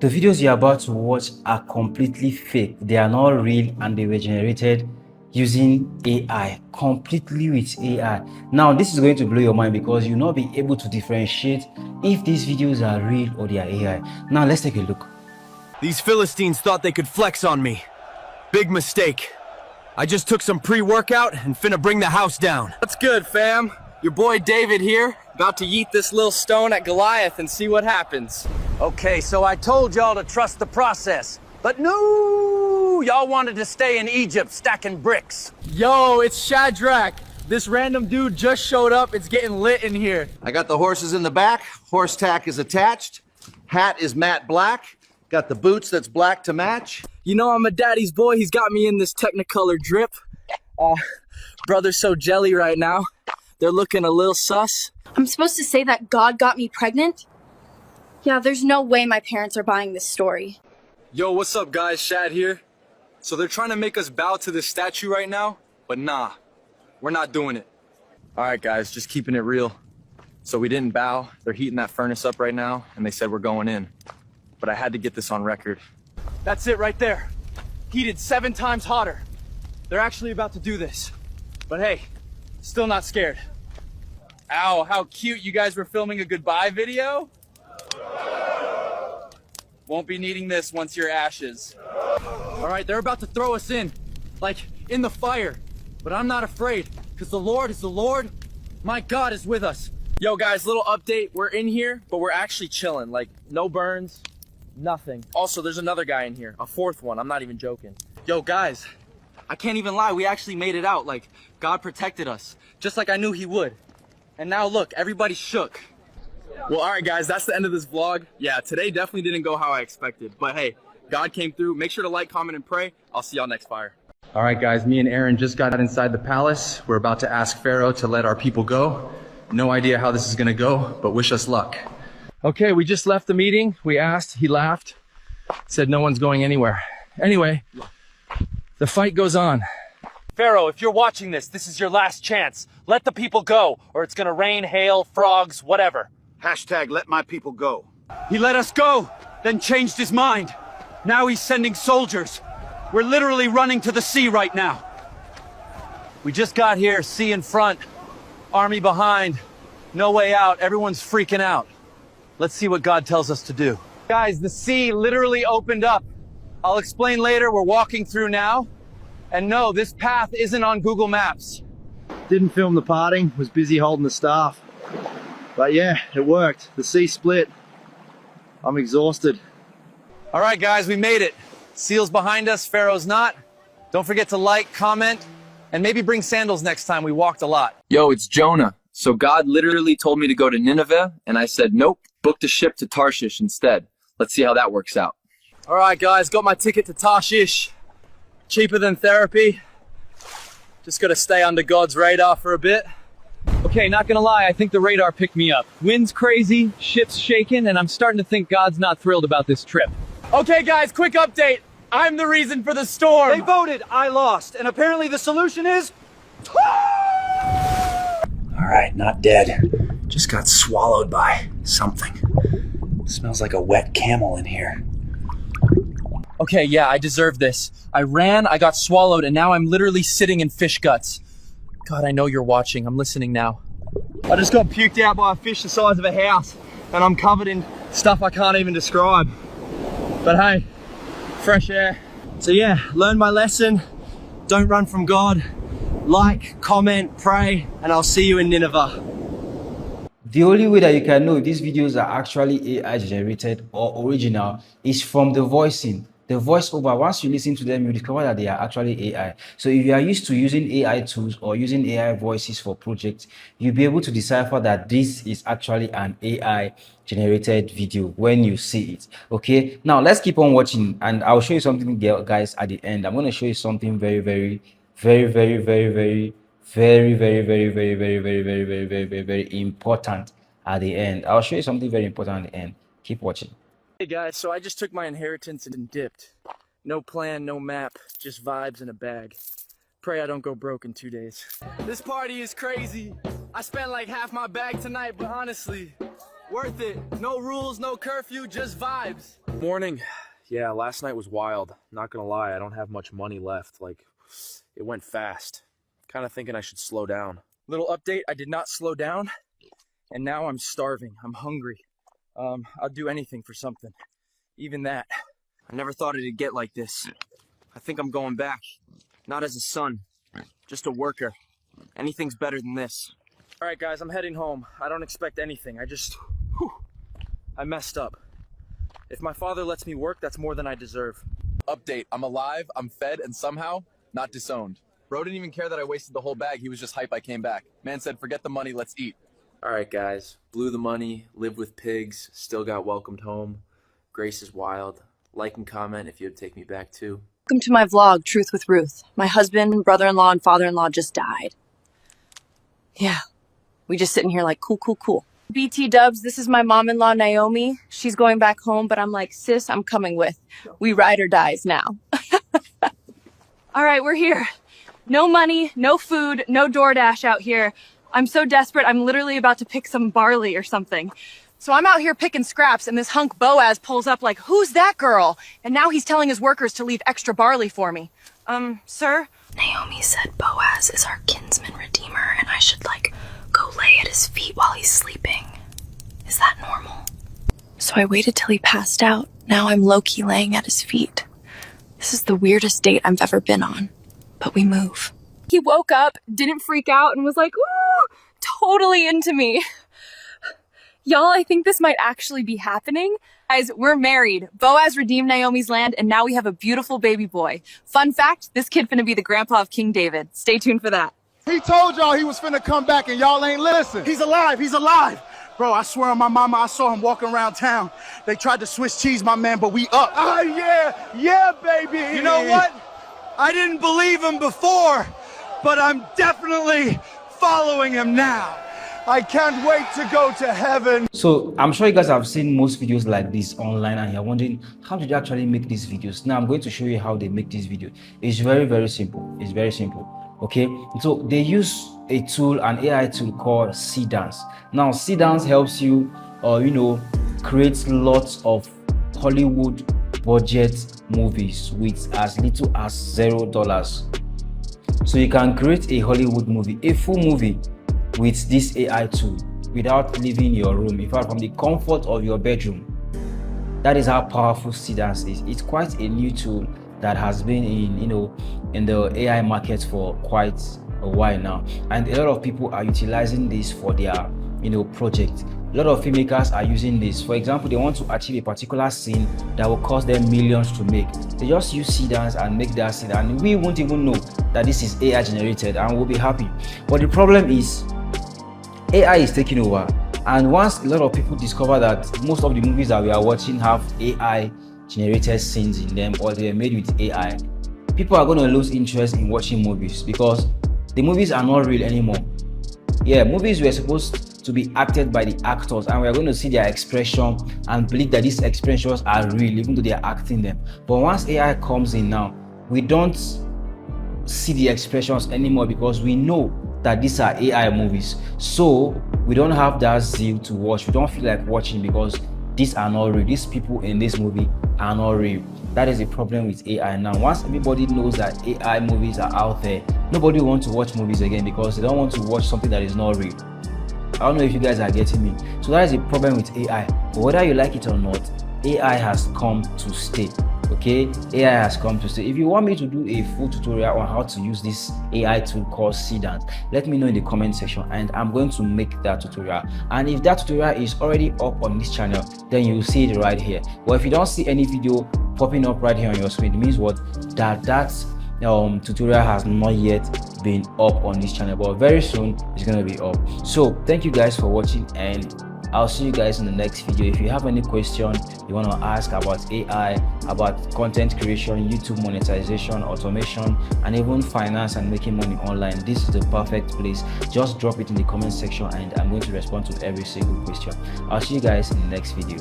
The videos you're about to watch are completely fake. They are not real and they were generated using AI, completely with AI. Now, this is going to blow your mind because you'll not be able to differentiate if these videos are real or they are AI. Now, let's take a look. These Philistines thought they could flex on me. Big mistake. I just took some pre-workout and finna bring the house down. That's good, fam. Your boy David here, about to yeet this little stone at Goliath and see what happens. Okay, so I told y'all to trust the process, but no, y'all wanted to stay in Egypt stacking bricks. Yo, it's Shadrach. This random dude just showed up. It's getting lit in here. I got the horses in the back. Horse tack is attached. Hat is matte black. Got the boots that's black to match. You know I'm a daddy's boy. He's got me in this Technicolor drip. Brother's so jelly right now. They're looking a little sus. I'm supposed to say that God got me pregnant? Yeah, there's no way my parents are buying this story. Yo, what's up, guys? Shad here. So they're trying to make us bow to this statue right now, but nah, we're not doing it. All right, guys, just keeping it real. So we didn't bow. They're heating that furnace up right now, and they said we're going in. But I had to get this on record. That's it right there. Heated 7 times hotter. They're actually about to do this. But hey, still not scared. Ow, how cute. You guys were filming a goodbye video? Won't be needing this once you're ashes. All right, they're about to throw us in, like in the fire. But I'm not afraid, because the Lord is the Lord. My God is with us. Yo guys, little update. We're in here, but we're actually chilling. Like, no burns, nothing. Also, there's another guy in here, a 4th one. I'm not even joking. Yo guys, I can't even lie. We actually made it out. Like, God protected us, just like I knew he would. And now look, everybody's shook. Well, all right, guys, that's the end of this vlog. Yeah, today definitely didn't go how I expected. But hey, God came through. Make sure to like, comment, and pray. I'll see y'all next fire. All right, guys, me and Aaron just got inside the palace. We're about to ask Pharaoh to let our people go. No idea how this is gonna go, but wish us luck. Okay, we just left the meeting. We asked, he laughed, said no one's going anywhere. Anyway, the fight goes on. Pharaoh, if you're watching this, this is your last chance. Let the people go, or it's gonna rain, hail, frogs, whatever. Hashtag let my people go. He let us go, then changed his mind. Now he's sending soldiers. We're literally running to the sea right now. We just got here, sea in front, army behind, no way out, everyone's freaking out. Let's see what God tells us to do. Guys, the sea literally opened up. I'll explain later, we're walking through now. And no, this path isn't on Google Maps. Didn't film the parting, was busy holding the staff. But yeah, it worked. The sea split. I'm exhausted. All right, guys, we made it. Seal's behind us, Pharaoh's not. Don't forget to like, comment, and maybe bring sandals next time. We walked a lot. Yo, it's Jonah. So God literally told me to go to Nineveh, and I said, nope, booked a ship to Tarshish instead. Let's see how that works out. All right, guys, got my ticket to Tarshish. Cheaper than therapy. Just gotta stay under God's radar for a bit. Okay, not gonna lie, I think the radar picked me up. Wind's crazy, ship's shaking, and I'm starting to think God's not thrilled about this trip. Okay, guys, quick update. I'm the reason for the storm. They voted, I lost, and apparently the solution is... All right, not dead. Just got swallowed by something. Smells like a wet camel in here. Okay, yeah, I deserve this. I ran, I got swallowed, and now I'm literally sitting in fish guts. God, I know you're watching. I'm listening now. I just got puked out by a fish the size of a house, and I'm covered in stuff I can't even describe. But hey, fresh air. So yeah, learn my lesson. Don't run from God. Like, comment, pray, and I'll see you in Nineveh. The only way that you can know if these videos are actually AI generated or original is from the voicing. The voiceover, once you listen to them, you discover that they are actually AI. So if you are used to using AI tools or using AI voices for projects, you'll be able to decipher that this is actually an AI generated video when you see it. Okay, now let's keep on watching and I'll show you something, guys, at the end. I'm going to show you something very important at the end. I'll show you something very important at the end. Keep watching. Hey guys, so I just took my inheritance and dipped. No plan, no map, just vibes in a bag. Pray I don't go broke in 2 days. This party is crazy. I spent like half my bag tonight, but honestly, worth it. No rules, no curfew, just vibes. Morning. Yeah, last night was wild. Not gonna lie, I don't have much money left. Like, it went fast. Kind of thinking I should slow down. Little update, I did not slow down, and now I'm starving. I'm hungry. I'll do anything for something. Even that. I never thought it'd get like this. I think I'm going back. Not as a son, just a worker. Anything's better than this. All right, guys, I'm heading home. I don't expect anything. I messed up. If my father lets me work, that's more than I deserve. Update, I'm alive, I'm fed, and somehow not disowned. Bro didn't even care that I wasted the whole bag. He was just hype I came back. Man said, forget the money, let's eat. All right, guys. Blew the money, lived with pigs, still got welcomed home. Grace is wild. Like and comment if you'd take me back too. Welcome to my vlog, Truth with Ruth. My husband, brother-in-law, and father-in-law just died. Yeah, we just sitting here like, cool. BT dubs, this is my mom-in-law, Naomi. She's going back home, but I'm like, sis, I'm coming with. We ride or dies now. All right, we're here. No money, no food, no DoorDash out here. I'm so desperate, I'm literally about to pick some barley or something. So I'm out here picking scraps, and this hunk Boaz pulls up like, who's that girl? And now he's telling his workers to leave extra barley for me. Sir? Naomi said Boaz is our kinsman redeemer, and I should, go lay at his feet while he's sleeping. Is that normal? So I waited till he passed out. Now I'm low-key laying at his feet. This is the weirdest date I've ever been on. But we move. He woke up, didn't freak out, and was like, woo, totally into me. Y'all, I think this might actually be happening. Guys, we're married. Boaz redeemed Naomi's land, and now we have a beautiful baby boy. Fun fact, this kid finna be the grandpa of King David. Stay tuned for that. He told y'all he was finna come back and y'all ain't listen. He's alive, he's alive. Bro, I swear on my mama, I saw him walking around town. They tried to Swiss cheese my man, but we up. Oh, yeah, baby. You know what? I didn't believe him before, but I'm definitely following him now. I can't wait to go to heaven. So I'm sure you guys have seen most videos like this online, and you're wondering, how did they actually make these videos? Now I'm going to show you how they make this video. It's very simple. It's very simple. Okay, so they use a tool, an AI tool called Seedance. Now Seedance helps you create lots of Hollywood budget movies with as little as $0. So you can create a Hollywood movie, a full movie, with this AI tool without leaving your room, in fact from the comfort of your bedroom. That is how powerful Seedance is. It's quite a new tool that has been in the AI market for quite a while now, and a lot of people are utilizing this for their project. A lot of filmmakers are using this. For example, they want to achieve a particular scene that will cost them millions to make. They just use Seedance and make that scene, and we won't even know that this is AI generated, and we'll be happy. But the problem is AI is taking over, and once a lot of people discover that most of the movies that we are watching have AI generated scenes in them, or they are made with AI, people are going to lose interest in watching movies because the movies are not real anymore. Yeah, movies were supposed to be acted by the actors, and we are going to see their expression and believe that these expressions are real even though they are acting them. But once AI comes in now, we don't see the expressions anymore because we know that these are AI movies. So we don't have that zeal to watch. We don't feel like watching because these are not real. These people in this movie are not real. That is a problem with AI now. Once everybody knows that AI movies are out there, nobody wants to watch movies again because they don't want to watch something that is not real. I don't know if you guys are getting me. So that is a problem with AI. But whether you like it or not, AI has come to stay. Okay, AI has come to stay. If you want me to do a full tutorial on how to use this AI tool called Seedance, let me know in the comment section and I'm going to make that tutorial. And if that tutorial is already up on this channel, then you will see it right here. But if you don't see any video popping up right here on your screen, it means what? That tutorial has not yet been up on this channel, but very soon it's going to be up. So thank you guys for watching, and I'll see you guys in the next video. If you have any question you want to ask about AI, about content creation, YouTube monetization, automation, and even finance and making money online, this is the perfect place. Just drop it in the comment section and I'm going to respond to every single question. I'll see you guys in the next video.